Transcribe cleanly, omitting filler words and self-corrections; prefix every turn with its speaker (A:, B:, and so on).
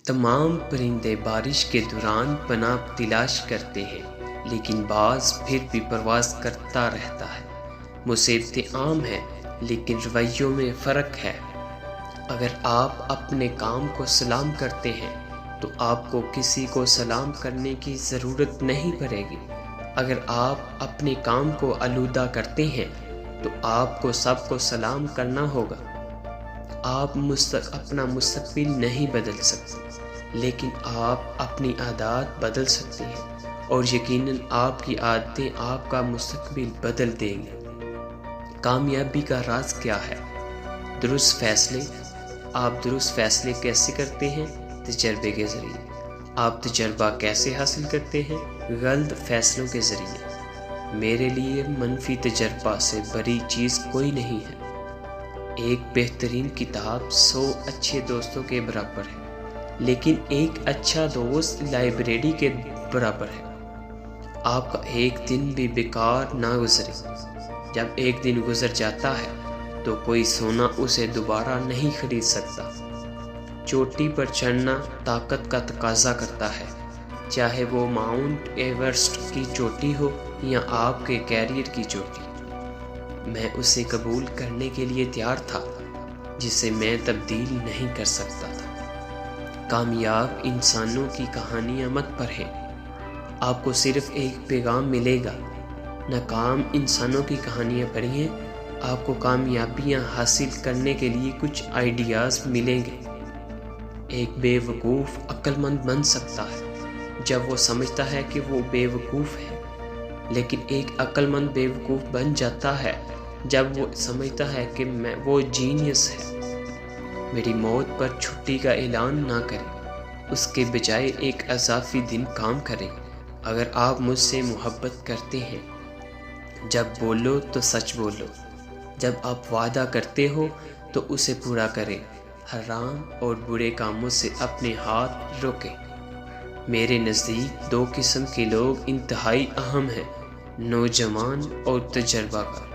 A: तमाम परिंदे बारिश के दौरान पनाह तलाश करते हैं, लेकिन बाज फिर भी परवाज़ करता रहता है। मुसीबतें आम हैं, लेकिन रवैयों में फ़र्क है। अगर आप अपने काम को सलाम करते हैं तो आपको किसी को सलाम करने की ज़रूरत नहीं पड़ेगी। अगर आप अपने काम को आलूदा करते हैं तो आपको सबको सलाम करना होगा। आप अपना मुस्तकबिल नहीं बदल सकते, लेकिन आप अपनी आदत बदल सकते हैं, और यकीनन आपकी आदतें आपका मुस्तकबिल बदल देंगी। कामयाबी का राज क्या है? दुरुस्त फैसले। आप दुरुस्त फैसले कैसे करते हैं? तजर्बे के ज़रिए। आप तजर्बा कैसे हासिल करते हैं? गलत फैसलों के ज़रिए। मेरे लिए मनफी तजर्बा से बड़ी चीज़ कोई नहीं है। एक बेहतरीन किताब 100 अच्छे दोस्तों के बराबर है, लेकिन एक अच्छा दोस्त लाइब्रेरी के बराबर है। आपका एक दिन भी बेकार ना गुजरे। जब एक दिन गुजर जाता है तो कोई सोना उसे दोबारा नहीं खरीद सकता। चोटी पर चढ़ना ताकत का तकाजा करता है, चाहे वो माउंट एवरेस्ट की चोटी हो या आपके कैरियर की चोटी। मैं उसे कबूल करने के लिए तैयार था जिसे मैं तब्दील नहीं कर सकता था। कामयाब इंसानों की कहानियाँ मत पढ़ें, आपको सिर्फ एक पैगाम मिलेगा। नाकाम इंसानों की कहानियाँ पढ़िए, आपको कामयाबियाँ हासिल करने के लिए कुछ आइडियाज़ मिलेंगे। एक बेवकूफ़ अक्लमंद बन सकता है जब वो समझता है कि वो बेवकूफ़ है, लेकिन एक अक्लमंद बेवकूफ़ बन जाता है जब वो समझता है कि वो जीनियस है। मेरी मौत पर छुट्टी का ऐलान ना करें, उसके बजाय एक अज़ाफ़ी दिन काम करें। अगर आप मुझसे मोहब्बत करते हैं, जब बोलो तो सच बोलो। जब आप वादा करते हो तो उसे पूरा करें। हराम और बुरे कामों से अपने हाथ रोकें। मेरे नज़दीक 2 किस्म के लोग इंतहाई अहम हैं, नौजवान और तजर्बाकार।